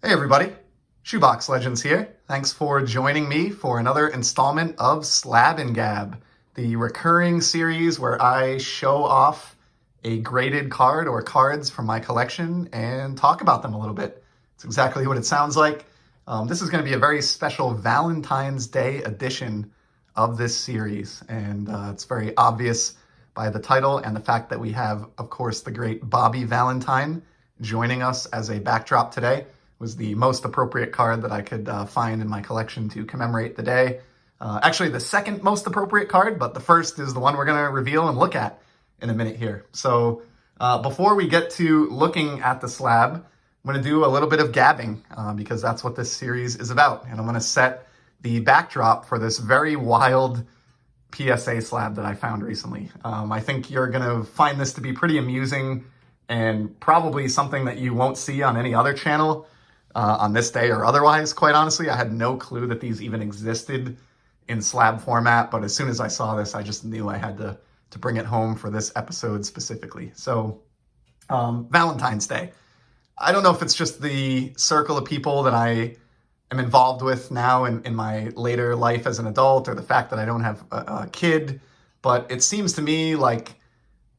Hey everybody, Shoebox Legends here. Thanks for joining me for another installment of Slab and Gab, the recurring series where I show off a graded card or cards from my collection and talk about them a little bit. It's exactly what it sounds like. This is going to be a very special Valentine's Day edition of this series, and it's very obvious by the title and the fact that we have, of course, the great Bobby Valentine joining us as a backdrop today. Was the most appropriate card that I could find in my collection to commemorate the day. Actually, the second most appropriate card, but the first is the one we're going to reveal and look at in a minute here. So before we get to looking at the slab, I'm going to do a little bit of gabbing because that's what this series is about. And I'm going to set the backdrop for this very wild PSA slab that I found recently. I think you're going to find this to be pretty amusing and probably something that you won't see on any other channel. On this day or otherwise, quite honestly. I had no clue that these even existed in slab format, but as soon as I saw this, I just knew I had to bring it home for this episode specifically. So, Valentine's Day. I don't know if it's just the circle of people that I am involved with now in my later life as an adult, or the fact that I don't have a kid, but it seems to me like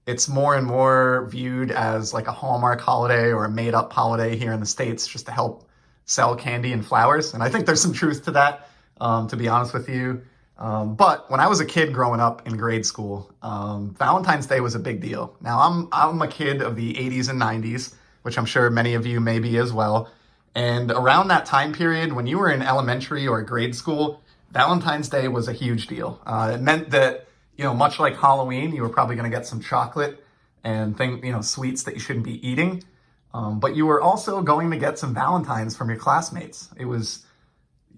it's more and more viewed as like a Hallmark holiday or a made-up holiday here in the States just to help sell candy and flowers. And I think there's some truth to that, to be honest with you. But when I was a kid growing up in grade school, Valentine's Day was a big deal. Now, I'm a kid of the 80s and 90s, which I'm sure many of you may be as well. And around that time period, when you were in elementary or grade school, Valentine's Day was a huge deal. It meant that, you know, much like Halloween, you were probably going to get some chocolate and sweets that you shouldn't be eating. But you were also going to get some Valentines from your classmates. It was,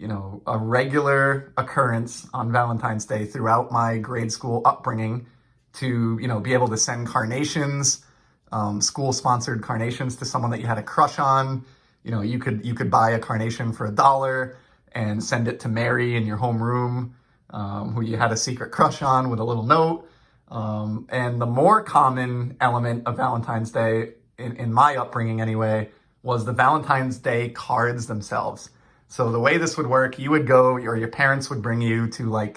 a regular occurrence on Valentine's Day throughout my grade school upbringing to, be able to send carnations, school-sponsored carnations to someone that you had a crush on. You could buy a carnation for $1 and send it to Mary in your homeroom, who you had a secret crush on, with a little note. And the more common element of Valentine's Day, in my upbringing anyway, was the Valentine's Day cards themselves. So the way this would work, you would go, or your parents would bring you to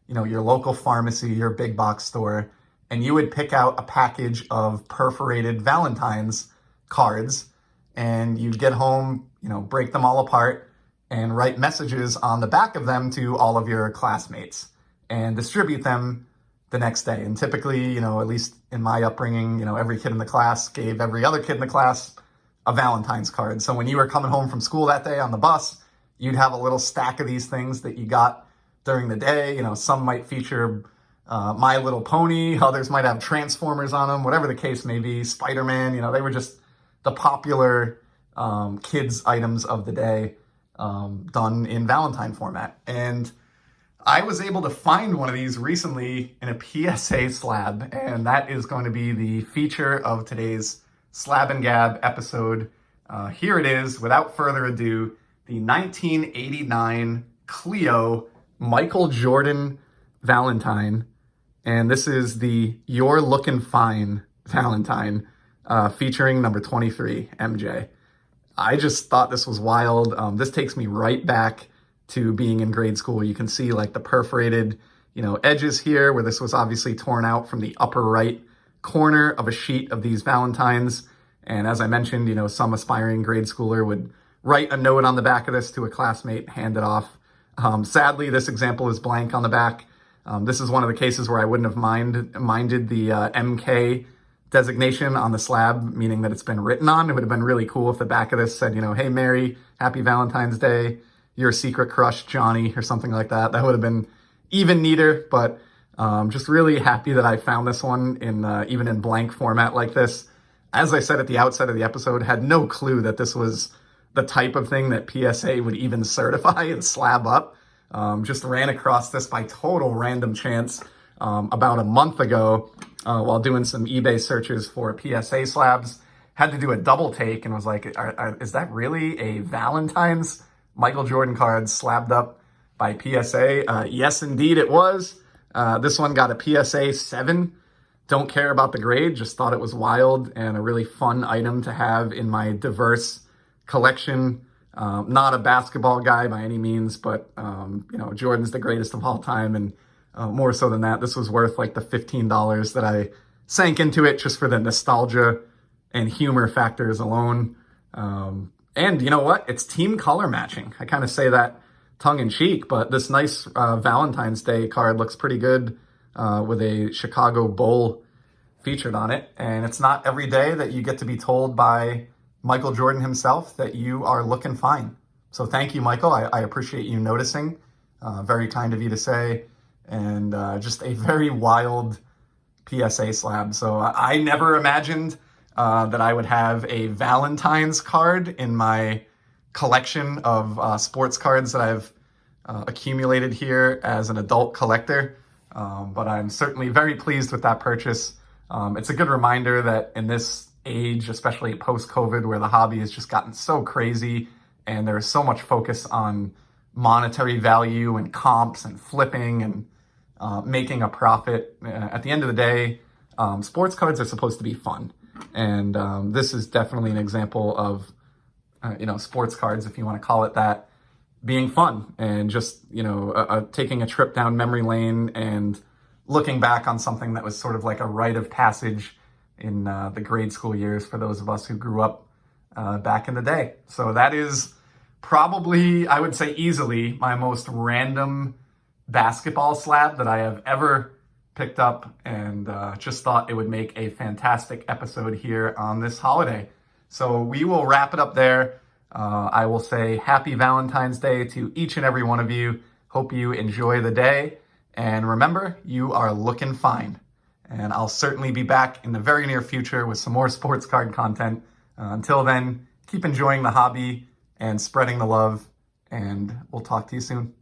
your local pharmacy, your big box store, and you would pick out a package of perforated Valentine's cards, and you'd get home, break them all apart and write messages on the back of them to all of your classmates and distribute them the next day. And typically, at least in my upbringing, every kid in the class gave every other kid in the class a Valentine's card. So when you were coming home from school that day on the bus, you'd have a little stack of these things that you got during the day. Some might feature My Little Pony, others might have Transformers on them, whatever the case may be, Spider-Man. They were just the popular kids items of the day, done in Valentine format. And I was able to find one of these recently in a PSA slab, and that is going to be the feature of today's Slab and Gab episode. Here it is, without further ado, the 1989 Clio Michael Jordan Valentine. And this is the You're Looking Fine Valentine, featuring number 23, MJ. I just thought this was wild. This takes me right back to being in grade school. You can see like the perforated, edges here, where this was obviously torn out from the upper right corner of a sheet of these Valentines. And as I mentioned, some aspiring grade schooler would write a note on the back of this to a classmate, hand it off. Sadly, this example is blank on the back. This is one of the cases where I wouldn't have minded the MK designation on the slab, meaning that it's been written on. It would have been really cool if the back of this said, hey, Mary, happy Valentine's Day, your secret crush, Johnny, or something like that. That would have been even neater, but just really happy that I found this one in even in blank format like this. As I said at the outset of the episode, had no clue that this was the type of thing that PSA would even certify and slab up. Just ran across this by total random chance about a month ago while doing some eBay searches for PSA slabs. Had to do a double take and was like, is that really a Valentine's Michael Jordan card slabbed up by PSA? Yes, indeed it was. This one got a PSA 7. Don't care about the grade, just thought it was wild and a really fun item to have in my diverse collection Not a basketball guy by any means, but Jordan's the greatest of all time, and more so than that, this was worth like the $15 that I sank into it just for the nostalgia and humor factors alone. And you know what? It's team color matching. I kind of say that tongue in cheek, but this nice Valentine's Day card looks pretty good with a Chicago Bull featured on it. And it's not every day that you get to be told by Michael Jordan himself that you are looking fine. So thank you, Michael. I appreciate you noticing. Very kind of you to say. And just a very wild PSA slab. So I never imagined that I would have a Valentine's card in my collection of sports cards that I've accumulated here as an adult collector. But I'm certainly very pleased with that purchase. It's a good reminder that in this age, especially post-COVID, where the hobby has just gotten so crazy and there is so much focus on monetary value and comps and flipping and making a profit. At the end of the day, sports cards are supposed to be fun. And this is definitely an example of, sports cards, if you want to call it that, being fun and just, taking a trip down memory lane and looking back on something that was sort of like a rite of passage in the grade school years for those of us who grew up back in the day. So that is probably, I would say easily, my most random basketball slab that I have ever picked up, and just thought it would make a fantastic episode here on this holiday. So we will wrap it up there. I will say happy Valentine's Day to each and every one of you. Hope you enjoy the day. And remember, you are looking fine. And I'll certainly be back in the very near future with some more sports card content. Until then, keep enjoying the hobby and spreading the love, and we'll talk to you soon.